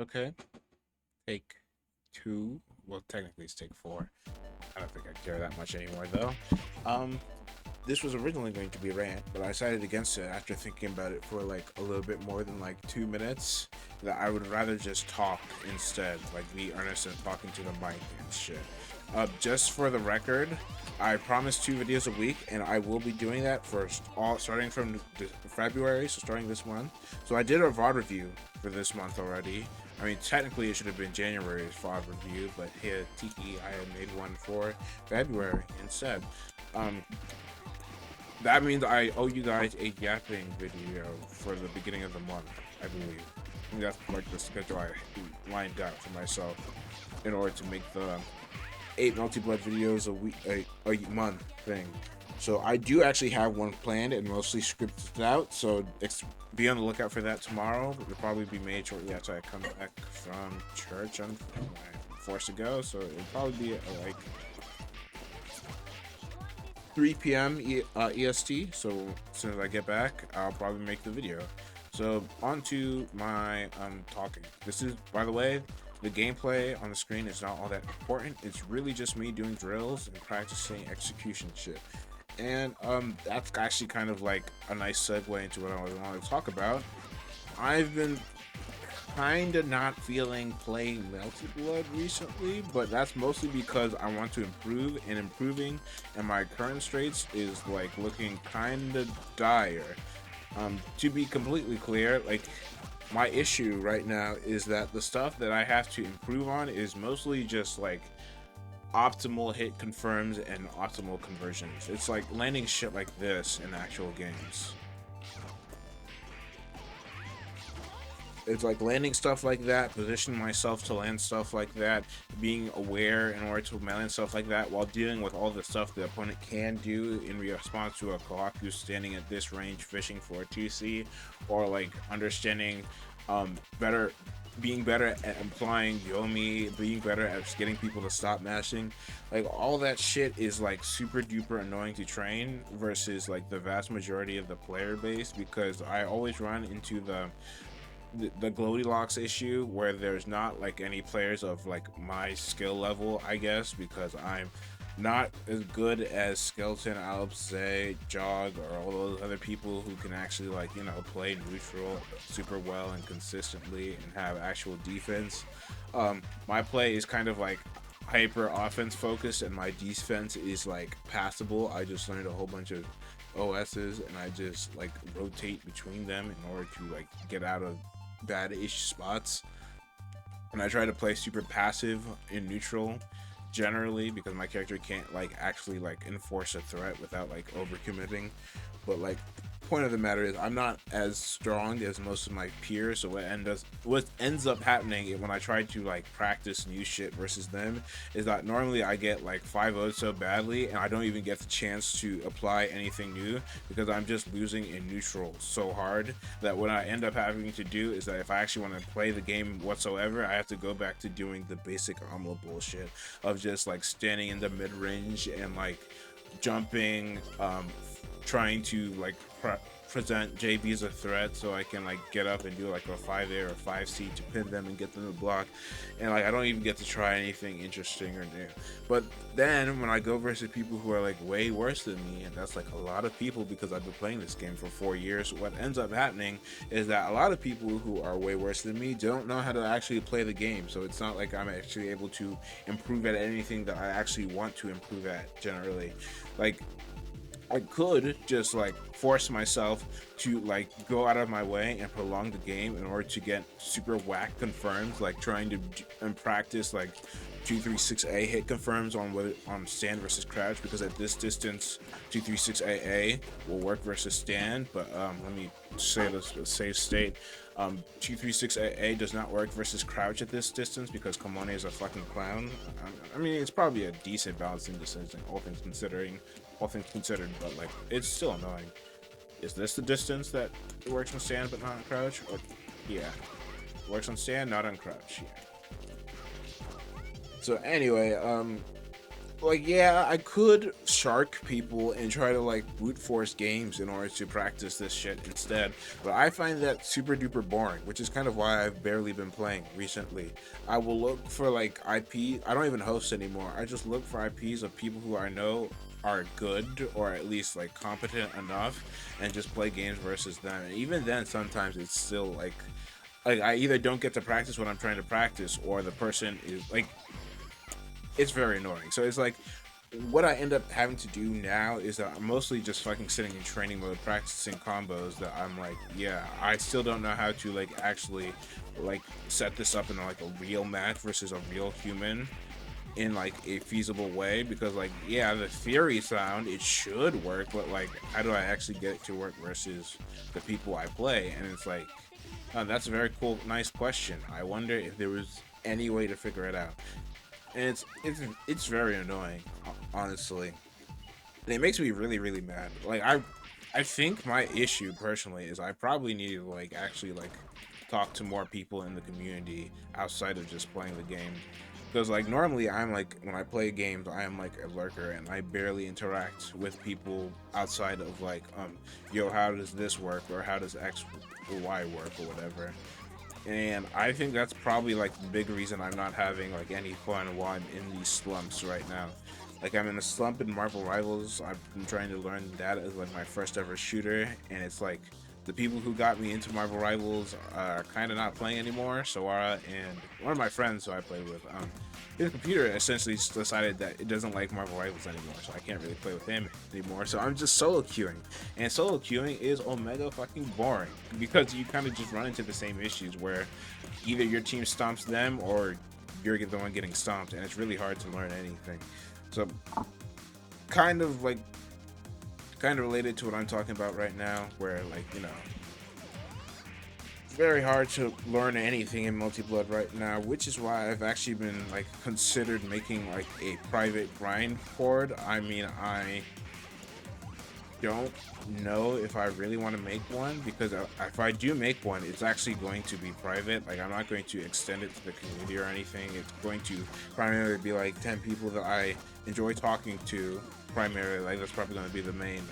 Okay, take two. Well, technically it's take four. I don't think I care that much anymore, though. Um, this was originally going to be a rant, but I decided against it after thinking about it for like a little bit more than like 2 minutes. That I would rather just talk instead, like be earnest and talking to the mic and shit. Just for the record, I promised 2 videos a week, and I will be doing that for all starting from February, so starting this month. So I did a VOD review for this month already. I mean, technically it should have been January's VOD review, but here, Tiki, I had made one for February instead. Um, that means I owe you guys a yapping video for the beginning of the month, I believe. I think that's like the schedule I lined out for myself in order to make the 8 multi-blood videos a week, a month thing. So I do actually have one planned and mostly scripted out. So be on the lookout for that tomorrow. It'll probably be made shortly after I come back from church. I'm forced to go, so it'll probably be like 3 p.m. EST. So as soon as I get back, I'll probably make the video. So on to my talking. This is, by the way, the gameplay on the screen is not all that important. It's really just me doing drills and practicing execution shit. And that's actually kind of like a nice segue into what I want to talk about. I've been kind of not feeling playing Melted Blood recently, but that's mostly because I want to improve, and improving and my current straits is like looking kind of dire. To be completely clear, like my issue right now is that the stuff that I have to improve on is mostly just like optimal hit confirms and optimal conversions. It's like landing shit like this in actual games. It's like landing stuff like that, positioning myself to land stuff like that, being aware in order to land stuff like that while dealing with all the stuff the opponent can do in response to a Kohaku standing at this range fishing for a 2C, or like understanding better, being better at implying Yomi, being better at getting people to stop mashing. Like all that shit is like super duper annoying to train versus like the vast majority of the player base, because I always run into the Goldilocks issue where there's not like any players of like my skill level, I guess, because I'm not as good as Skeleton, Alpse, Jog, or all those other people who can actually like, you know, play neutral super well and consistently and have actual defense. My play is kind of like hyper offense focused, and my defense is like passable. I just learned a whole bunch of OSs, and I just like rotate between them in order to like get out of bad-ish spots. And I try to play super passive in neutral generally, because my character can't like actually like enforce a threat without like overcommitting. But like, point of the matter is I'm not as strong as most of my peers, so what ends up happening when I try to like practice new shit versus them is that normally I get like 5-0 so badly, and I don't even get the chance to apply anything new because I'm just losing in neutral so hard that what I end up having to do is that if I actually want to play the game whatsoever, I have to go back to doing the basic AMLA bullshit of just like standing in the mid range and like jumping, trying to like present JB as a threat so I can like get up and do like a 5A or a 5C to pin them and get them to block, and like I don't even get to try anything interesting or new. But then when I go versus people who are like way worse than me, and that's like a lot of people because I've been playing this game for 4 years, what ends up happening is that a lot of people who are way worse than me don't know how to actually play the game. So it's not like I'm actually able to improve at anything that I actually want to improve at generally. Like, I could just like force myself to like go out of my way and prolong the game in order to get super whack confirms, like trying to and practice like 236A hit confirms on whether on stand versus crouch, because at this distance 236AA will work versus stand. But let me say this with safe state. 236AA does not work versus crouch at this distance because Kamone is a fucking clown. I mean, it's probably a decent balancing distance, all things considered, but like it's still annoying. Is this the distance that it works on stand but not on crouch? Or yeah, it works on stand, not on crouch. Yeah. So anyway, like, yeah, I could shark people and try to like brute force games in order to practice this shit instead, but I find that super duper boring, which is kind of why I've barely been playing recently. I will look for like IP. I don't even host anymore. I just look for IPs of people who I know are good or at least like competent enough, and just play games versus them. And even then, sometimes it's still like I either don't get to practice what I'm trying to practice, or the person is like, it's very annoying. So it's like, what I end up having to do now is that I'm mostly just fucking sitting in training mode, practicing combos that I'm like, yeah, I still don't know how to like actually like set this up in like a real match versus a real human in like a feasible way, because like, yeah, the theory sound it should work, but like, how do I actually get it to work versus the people I play? And it's like, that's a very cool, nice question. I wonder if there was any way to figure it out. And it's very annoying, honestly. And it makes me really really mad. Like, I think my issue personally is I probably need to like actually like talk to more people in the community outside of just playing the game, because like normally I'm like, when I play games I am like a lurker and I barely interact with people outside of like, yo, how does this work, or how does X or Y work, or whatever. And I think that's probably like the big reason I'm not having like any fun while I'm in these slumps right now. Like, I'm in a slump in Marvel Rivals. I've been trying to learn that as like my first ever shooter, and it's like the people who got me into Marvel Rivals are kind of not playing anymore. Sawara and one of my friends who I played with, his computer essentially just decided that it doesn't like Marvel Rivals anymore, so I can't really play with him anymore. So I'm just solo queuing, and solo queuing is omega fucking boring, because you kind of just run into the same issues where either your team stomps them or you're the one getting stomped, and it's really hard to learn anything. So kind of like, kind of related to what I'm talking about right now, where like, you know, it's very hard to learn anything in multi-blood right now, which is why I've actually been like considered making like a private grind board. I mean, I don't know if I really want to make one, because if I do make one, it's actually going to be private. Like, I'm not going to extend it to the community or anything. It's going to primarily be like 10 people that I enjoy talking to. Primarily, like, that's probably going to be the main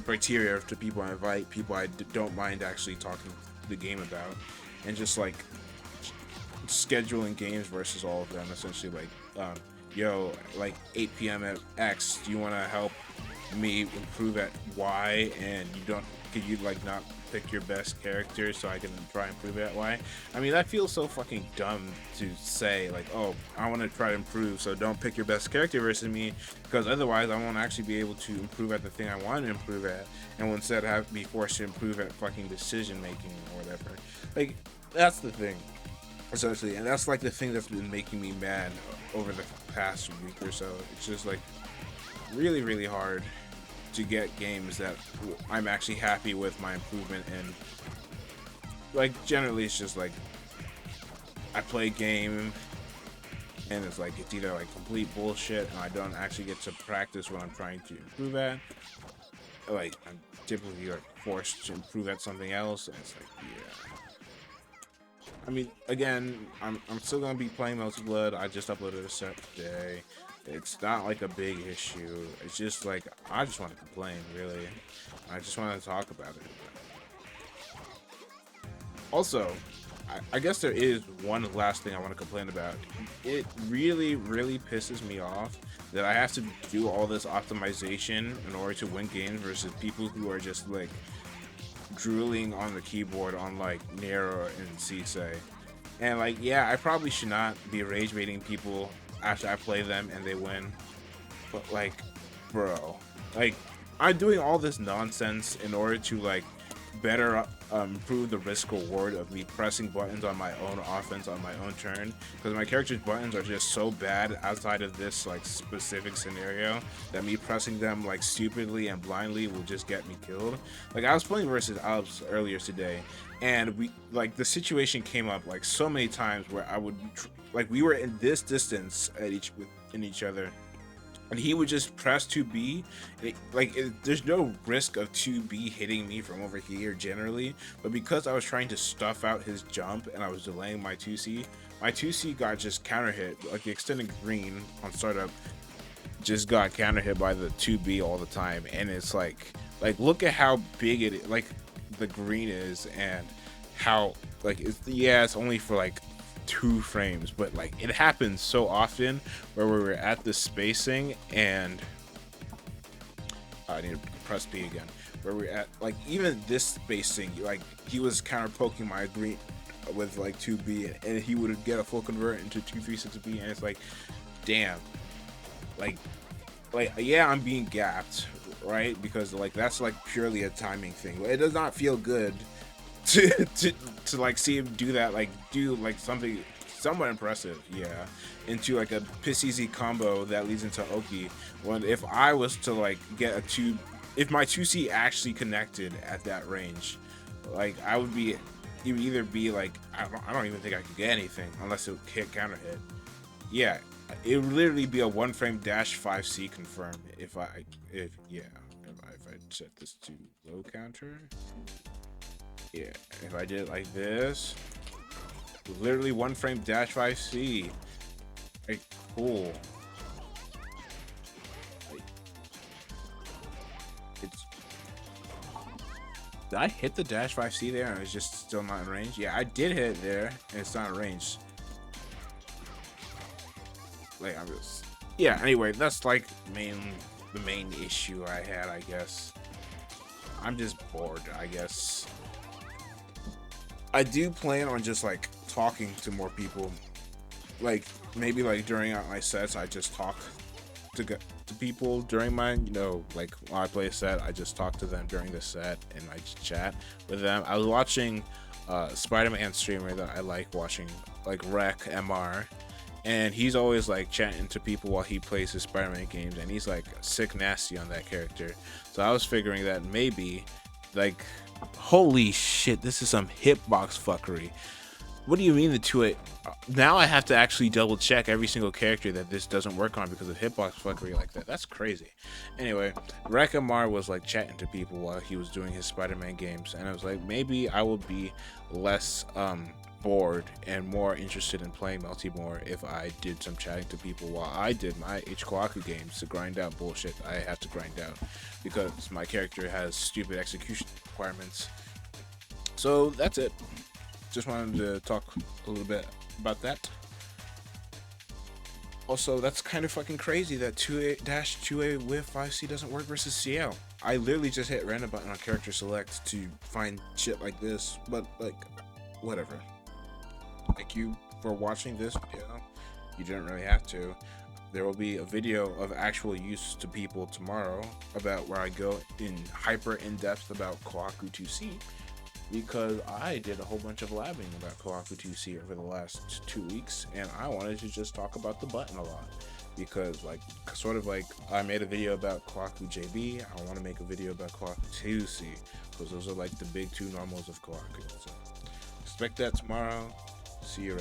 criteria to people I invite, people I don't mind actually talking the game about, and just like scheduling games versus all of them. Essentially, like, yo, like 8 p.m. at X, do you want to help me improve at Y? And you don't, could you like not pick your best character so I can try and improve at Y? I mean, that feels so fucking dumb to say, like, oh, I want to try to improve, so don't pick your best character versus me, because otherwise I won't actually be able to improve at the thing I want to improve at, and will instead have to be forced to improve at fucking decision making or whatever. Like, that's the thing, essentially, and that's like the thing that's been making me mad over the past week or so. It's just like really really hard to get games that I'm actually happy with my improvement in. Like, generally it's just like, I play a game and it's like, it's either like complete bullshit and I don't actually get to practice what I'm trying to improve at. Like, I'm typically like forced to improve at something else, and it's like, yeah. I mean, again, I'm still gonna be playing Melty Blood. I just uploaded a set today. It's not like a big issue. It's just like, I just want to complain, really. I just want to talk about it. Also, I guess there is one last thing I want to complain about. It really, really pisses me off that I have to do all this optimization in order to win games versus people who are just like drooling on the keyboard on like Nero and Sisei. And like, yeah, I probably should not be rage baiting people after I play them and they win. But like, bro, like, I'm doing all this nonsense in order to like better improve the risk reward of me pressing buttons on my own offense on my own turn, because my character's buttons are just so bad outside of this like specific scenario that me pressing them like stupidly and blindly will just get me killed. Like, I was playing versus Alps earlier today, and we like, the situation came up like so many times where I would like, we were in this distance at each other, and he would just press 2B. There's no risk of 2B hitting me from over here generally, but because I was trying to stuff out his jump and I was delaying my 2C got just counter hit. Like the extended green on startup just got counter hit by the 2B all the time, and it's like look at how big it is, like the green is, and how like it's only for like 2 frames, but like it happens so often where we were at the spacing, and I need to press B again, where we're at like even this spacing, like he was counter poking my green with like 2B, and he would get a full convert into 236B, and it's like, damn, like yeah, I'm being gapped, right? Because like that's like purely a timing thing. It does not feel good to like see him do that, like do like something somewhat impressive, yeah, into like a piss easy combo that leads into Oki. When if I was to like get a 2, if my 2C actually connected at that range, like I would be, it would either be like I don't even think I could get anything unless it hit counter hit. Yeah, it would literally be a 1 frame dash 5C confirm if I set this to low counter. Yeah, if I did it like this, literally 1 frame dash 5C. Like, cool. Like, did I hit the dash 5C there and it's just still not in range? Yeah, I did hit it there and it's not in range. Like, I'm just, yeah, anyway, that's like the main issue I had, I guess. I'm just bored, I guess. I do plan on just like talking to more people, like maybe like during my sets I just talk to people during mine, you know, like when I play a set I just talk to them during the set and I just chat with them. I was watching Spider-Man streamer that I like watching, like Rec MR, and he's always like chatting to people while he plays his Spider-Man games, and he's like sick nasty on that character. So I was figuring that maybe like, holy shit, this is some hitbox fuckery. What do you mean the 2A? Now I have to actually double check every single character that this doesn't work on because of hitbox fuckery like that. That's crazy. Anyway, Rekamar was like chatting to people while he was doing his Spider-Man games, and I was like, maybe I would be less bored and more interested in playing multi more if I did some chatting to people while I did my H-Kkohaku games to grind out bullshit I have to grind out because my character has stupid execution requirements. So that's it. Just wanted to talk a little bit about that. Also, that's kind of fucking crazy that 2A with 5C doesn't work versus CL. I literally just hit random button on character select to find shit like this, but like, whatever. Thank you for watching this video. You didn't really have to. There will be a video of actual use to people tomorrow about where I go in hyper in-depth about Kohaku 2C, because I did a whole bunch of labbing about Kohaku 2C over the last 2 weeks, and I wanted to just talk about the button a lot, because like sort of like I made a video about Kohaku JB, I want to make a video about Kohaku 2C, because those are like the big 2 normals of Kohaku. So expect that tomorrow. See you.